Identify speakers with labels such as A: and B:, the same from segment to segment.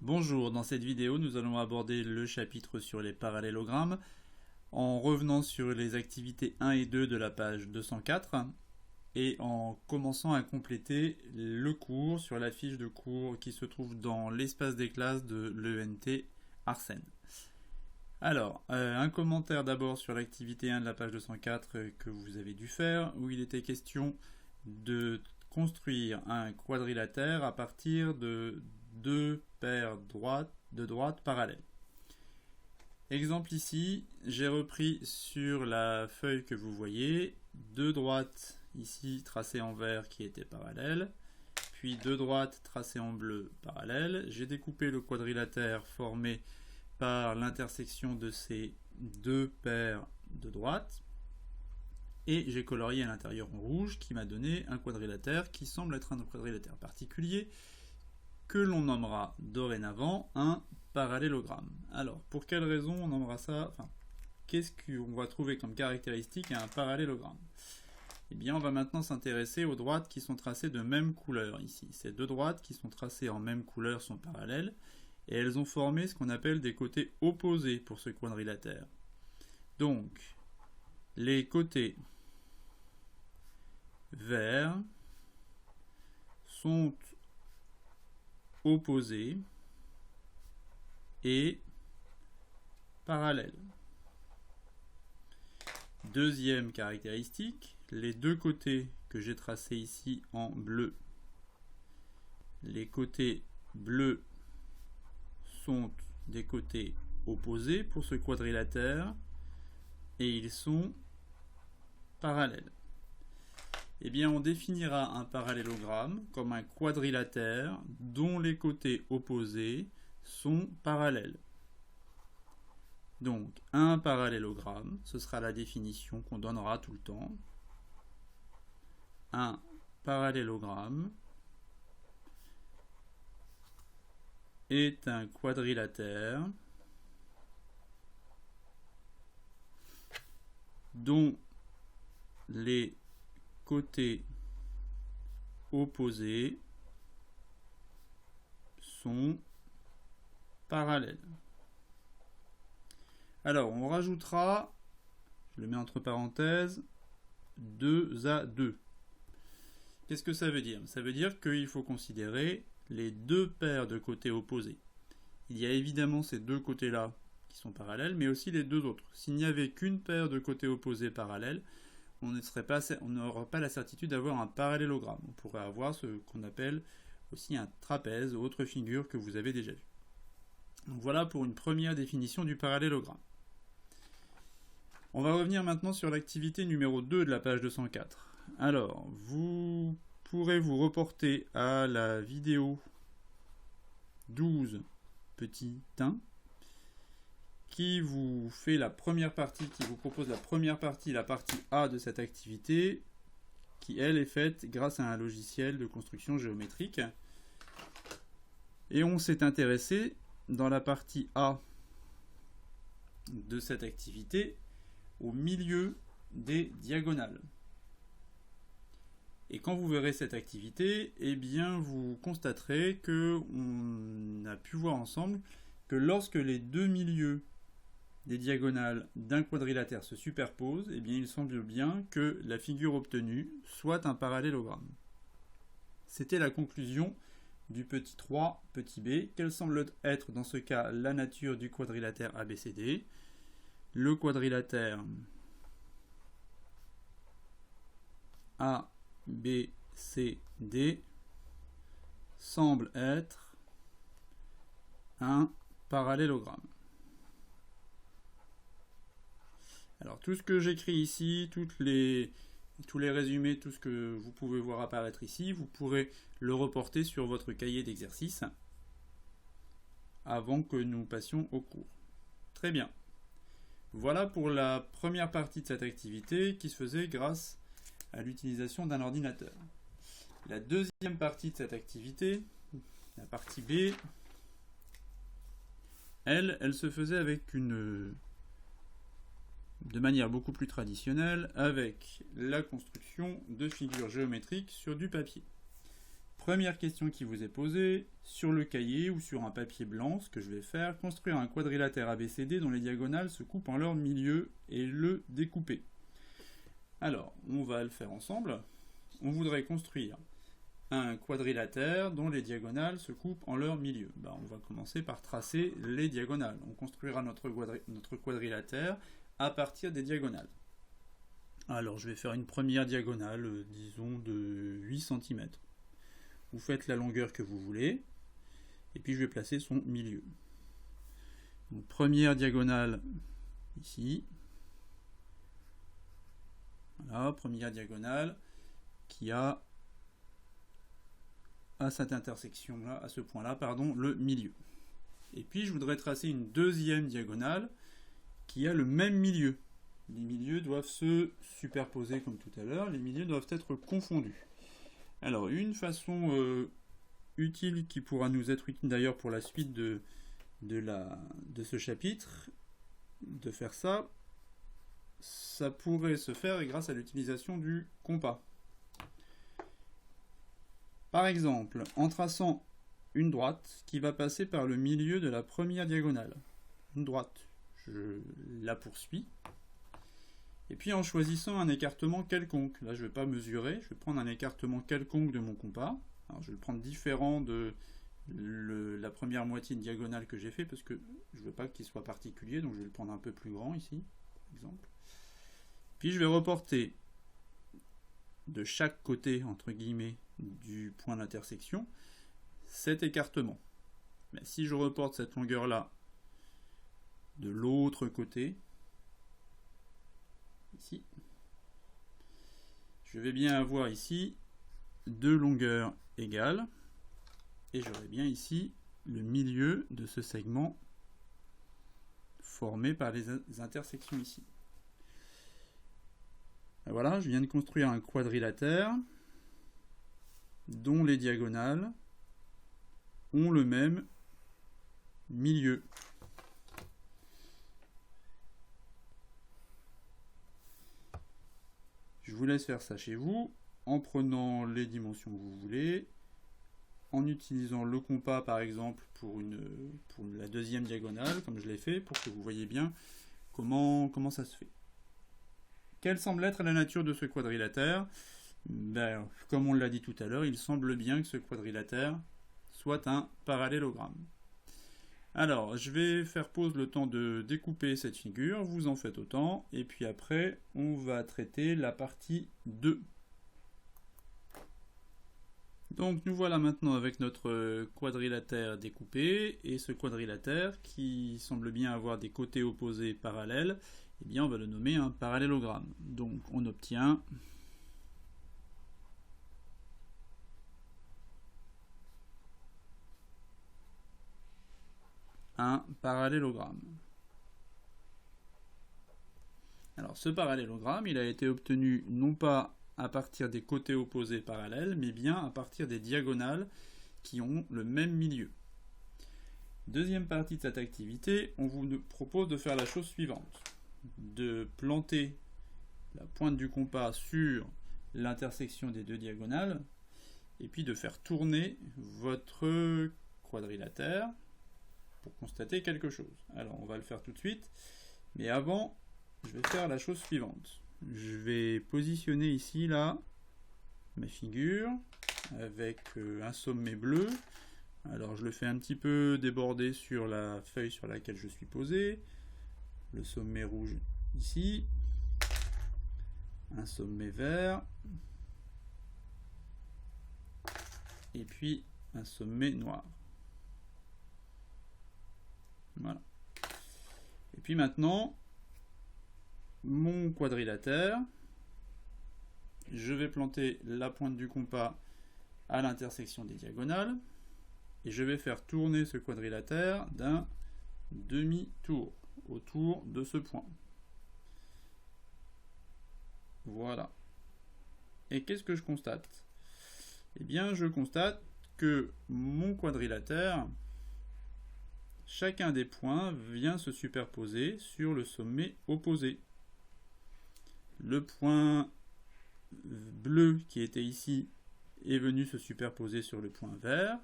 A: Bonjour, dans cette vidéo nous allons aborder le chapitre sur les parallélogrammes en revenant sur les activités 1 et 2 de la page 204 et en commençant à compléter le cours sur la fiche de cours qui se trouve dans l'espace des classes de l'ENT Arsène. Alors, un commentaire d'abord sur l'activité 1 de la page 204 que vous avez dû faire, où il était question de construire un quadrilatère à partir de deux paires de droites parallèles. Exemple ici, j'ai repris sur la feuille que vous voyez deux droites ici tracées en vert qui étaient parallèles, puis deux droites tracées en bleu parallèles. J'ai découpé le quadrilatère formé par l'intersection de ces deux paires de droites et j'ai colorié à l'intérieur en rouge qui m'a donné un quadrilatère qui semble être un quadrilatère particulier que l'on nommera dorénavant un parallélogramme. Alors, pour quelle raison on nommera ça, qu'est-ce qu'on va trouver comme caractéristique à un parallélogramme? Eh bien, on va maintenant s'intéresser aux droites qui sont tracées de même couleur ici. Ces deux droites qui sont tracées en même couleur sont parallèles et elles ont formé ce qu'on appelle des côtés opposés pour ce quadrilatère. Donc, les côtés verts sont opposés et parallèles. Deuxième caractéristique, les deux côtés que j'ai tracés ici en bleu, les côtés bleus sont des côtés opposés pour ce quadrilatère et ils sont parallèles. Eh bien, on définira un parallélogramme comme un quadrilatère dont les côtés opposés sont parallèles. Donc, un parallélogramme, ce sera la définition qu'on donnera tout le temps. Un parallélogramme est un quadrilatère dont les côtés opposés sont parallèles. Alors, on rajoutera, je le mets entre parenthèses, 2 à 2. Qu'est-ce que ça veut dire? Ça veut dire qu'il faut considérer les deux paires de côtés opposés. Il y a évidemment ces deux côtés-là qui sont parallèles, mais aussi les deux autres. S'il n'y avait qu'une paire de côtés opposés parallèles, on n'aura pas la certitude d'avoir un parallélogramme. On pourrait avoir ce qu'on appelle aussi un trapèze ou autre figure que vous avez déjà vu. Donc voilà pour une première définition du parallélogramme. On va revenir maintenant sur l'activité numéro 2 de la page 204. Alors, vous pourrez vous reporter à la vidéo 12 petit 1 qui vous fait la première partie, qui vous propose la première partie, la partie A de cette activité, qui elle est faite grâce à un logiciel de construction géométrique. Et on s'est intéressé dans la partie A de cette activité au milieu des diagonales. Et quand vous verrez cette activité, eh bien vous constaterez que on a pu voir ensemble que lorsque les deux milieux des diagonales d'un quadrilatère se superposent, eh bien il semble bien que la figure obtenue soit un parallélogramme. C'était la conclusion du petit 3, petit b. Quelle semble être dans ce cas la nature du quadrilatère ABCD? Le quadrilatère ABCD semble être un parallélogramme. Alors tout ce que j'écris ici, tous les résumés, tout ce que vous pouvez voir apparaître ici, vous pourrez le reporter sur votre cahier d'exercice avant que nous passions au cours. Très bien. Voilà pour la première partie de cette activité qui se faisait grâce à l'utilisation d'un ordinateur. La deuxième partie de cette activité, la partie B, elle se faisait avec de manière beaucoup plus traditionnelle avec la construction de figures géométriques sur du papier. première question qui vous est posée, sur le cahier ou sur un papier blanc, ce que je vais faire, construire un quadrilatère ABCD dont les diagonales se coupent en leur milieu et le découper. Alors, on va le faire ensemble. On voudrait construire un quadrilatère dont les diagonales se coupent en leur milieu. On va commencer par tracer les diagonales. On construira notre quadrilatère à partir des diagonales. Alors, je vais faire une première diagonale, disons de 8 cm. Vous faites la longueur que vous voulez, et puis je vais placer son milieu. Donc, première diagonale ici. Voilà, première diagonale qui a à cette intersection-là, à ce point-là, pardon, le milieu. Et puis je voudrais tracer une deuxième diagonale qui a le même milieu. Les milieux doivent se superposer comme tout à l'heure, les milieux doivent être confondus. Alors une façon utile qui pourra nous être utile d'ailleurs pour la suite de ce chapitre, de faire ça, ça pourrait se faire grâce à l'utilisation du compas. Par exemple, en traçant une droite qui va passer par le milieu de la première diagonale. Une droite, je la poursuis. Et puis en choisissant un écartement quelconque. Là, je ne vais pas mesurer, je vais prendre un écartement quelconque de mon compas. Alors, je vais le prendre différent de la première moitié de diagonale que j'ai fait parce que je ne veux pas qu'il soit particulier, donc je vais le prendre un peu plus grand ici, par exemple. Puis je vais reporter de chaque côté, entre guillemets, du point d'intersection, cet écartement. Mais si je reporte cette longueur-là de l'autre côté, ici, je vais bien avoir ici deux longueurs égales, et j'aurai bien ici le milieu de ce segment formé par les intersections ici. Et voilà, je viens de construire un quadrilatère dont les diagonales ont le même milieu. Je vous laisse faire ça chez vous, en prenant les dimensions que vous voulez, en utilisant le compas par exemple pour la deuxième diagonale, comme je l'ai fait, pour que vous voyez bien comment ça se fait. Quelle semble être la nature de ce quadrilatère ? Comme on l'a dit tout à l'heure, il semble bien que ce quadrilatère soit un parallélogramme. Alors, je vais faire pause le temps de découper cette figure, vous en faites autant, et puis après, on va traiter la partie 2. Donc, nous voilà maintenant avec notre quadrilatère découpé, et ce quadrilatère, qui semble bien avoir des côtés opposés parallèles, eh bien, on va le nommer un parallélogramme. Donc, on obtient un parallélogramme. Alors ce parallélogramme, il a été obtenu non pas à partir des côtés opposés parallèles, mais bien à partir des diagonales qui ont le même milieu. Deuxième partie de cette activité, on vous propose de faire la chose suivante. De planter la pointe du compas sur l'intersection des deux diagonales, et puis de faire tourner votre quadrilatère pour constater quelque chose. Alors on va le faire tout de suite, mais avant je vais faire la chose suivante. Je vais positionner ici là ma figure avec un sommet bleu. Alors je le fais un petit peu déborder sur la feuille sur laquelle je suis posé, le sommet rouge ici, un sommet vert et puis un sommet noir. Voilà. Et puis maintenant, mon quadrilatère, je vais planter la pointe du compas à l'intersection des diagonales et je vais faire tourner ce quadrilatère d'un demi-tour autour de ce point. Voilà. Et qu'est-ce que je constate ? Eh bien, je constate que mon quadrilatère, chacun des points vient se superposer sur le sommet opposé. Le point bleu qui était ici est venu se superposer sur le point vert.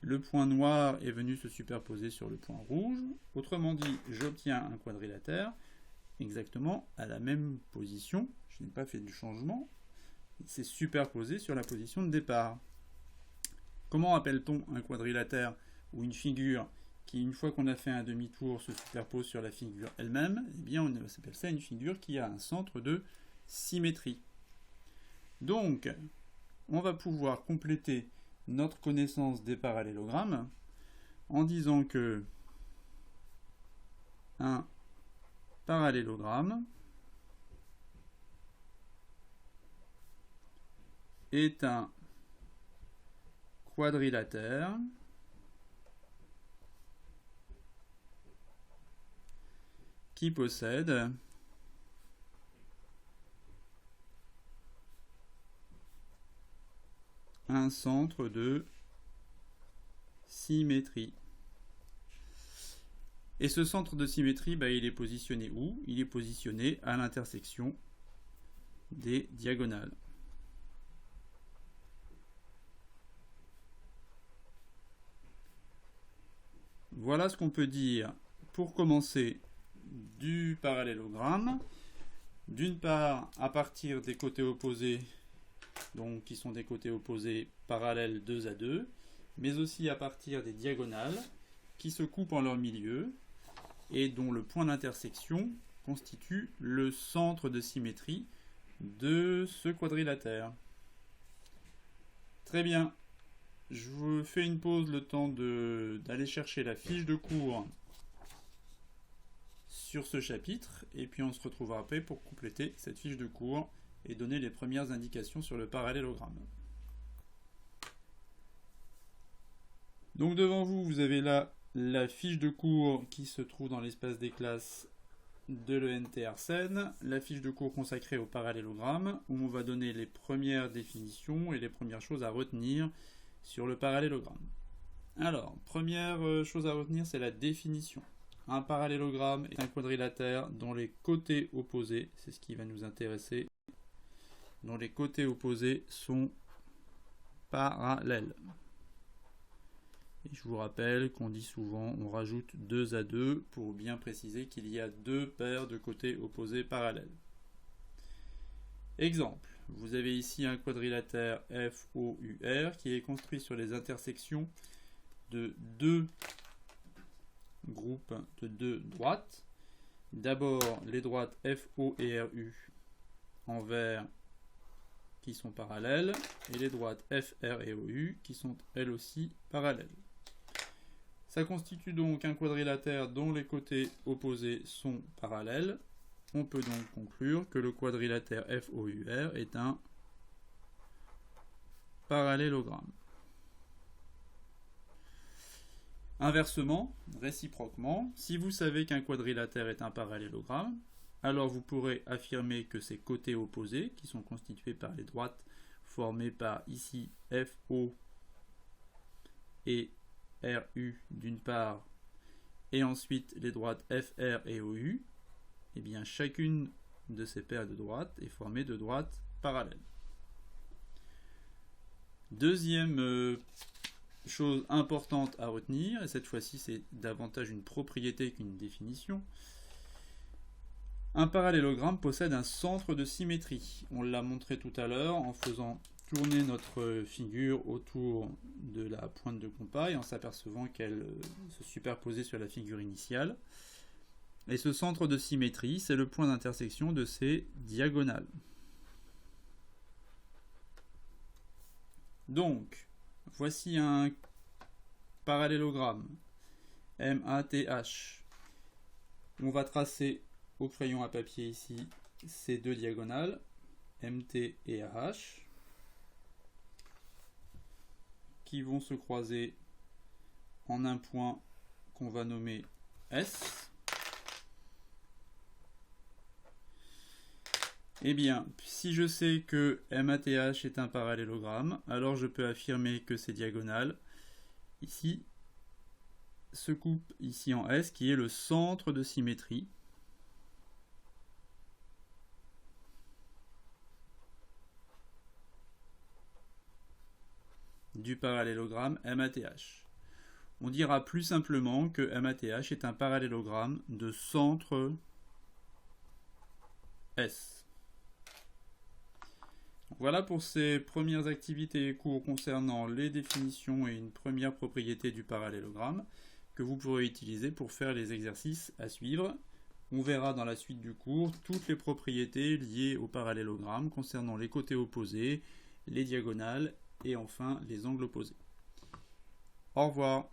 A: Le point noir est venu se superposer sur le point rouge. Autrement dit, j'obtiens un quadrilatère exactement à la même position. Je n'ai pas fait du changement. Il s'est superposé sur la position de départ. Comment appelle-t-on un quadrilatère ou une figure qui, une fois qu'on a fait un demi-tour, se superpose sur la figure elle-même? Eh bien, on appelle ça une figure qui a un centre de symétrie. Donc, on va pouvoir compléter notre connaissance des parallélogrammes en disant que un parallélogramme est un quadrilatère qui possède un centre de symétrie. Et ce centre de symétrie, il est positionné où? Il est positionné à l'intersection des diagonales. Voilà ce qu'on peut dire pour commencer du parallélogramme. D'une part, à partir des côtés opposés, donc qui sont des côtés opposés parallèles 2 à 2, mais aussi à partir des diagonales qui se coupent en leur milieu et dont le point d'intersection constitue le centre de symétrie de ce quadrilatère. Très bien. Je vous fais une pause le temps d'aller chercher la fiche de cours sur ce chapitre et puis on se retrouvera après pour compléter cette fiche de cours et donner les premières indications sur le parallélogramme. Donc devant vous, vous avez là la fiche de cours qui se trouve dans l'espace des classes de l'ENT Arsène, la fiche de cours consacrée au parallélogramme où on va donner les premières définitions et les premières choses à retenir sur le parallélogramme. Alors, première chose à retenir, c'est la définition. Un parallélogramme est un quadrilatère dont les côtés opposés, c'est ce qui va nous intéresser, dont les côtés opposés sont parallèles. Et je vous rappelle qu'on dit souvent, on rajoute 2 à 2 pour bien préciser qu'il y a deux paires de côtés opposés parallèles. Exemple, vous avez ici un quadrilatère FOUR qui est construit sur les intersections de deux groupes de deux droites. D'abord les droites FO et RU en vert qui sont parallèles et les droites FR et OU qui sont elles aussi parallèles. Ça constitue donc un quadrilatère dont les côtés opposés sont parallèles. On peut donc conclure que le quadrilatère FOUR est un parallélogramme. Inversement, réciproquement, si vous savez qu'un quadrilatère est un parallélogramme, alors vous pourrez affirmer que ses côtés opposés, qui sont constitués par les droites formées par ici FO et RU d'une part, et ensuite les droites FR et OU, eh bien chacune de ces paires de droites est formée de droites parallèles. Deuxième chose importante à retenir, et cette fois-ci c'est davantage une propriété qu'une définition, un parallélogramme possède un centre de symétrie. On l'a montré tout à l'heure en faisant tourner notre figure autour de la pointe de compas et en s'apercevant qu'elle se superposait sur la figure initiale. Et ce centre de symétrie, c'est le point d'intersection de ces diagonales. Donc, voici un parallélogramme MATH. On va tracer au crayon à papier ici ces deux diagonales, MT et AH, qui vont se croiser en un point qu'on va nommer S. Eh bien, si je sais que MATH est un parallélogramme, alors je peux affirmer que ces diagonales, ici, se coupent ici en S, qui est le centre de symétrie. du parallélogramme MATH. On dira plus simplement que MATH est un parallélogramme de centre S. Voilà pour ces premières activités et cours concernant les définitions et une première propriété du parallélogramme que vous pourrez utiliser pour faire les exercices à suivre. On verra dans la suite du cours toutes les propriétés liées au parallélogramme concernant les côtés opposés, les diagonales et enfin les angles opposés. Au revoir.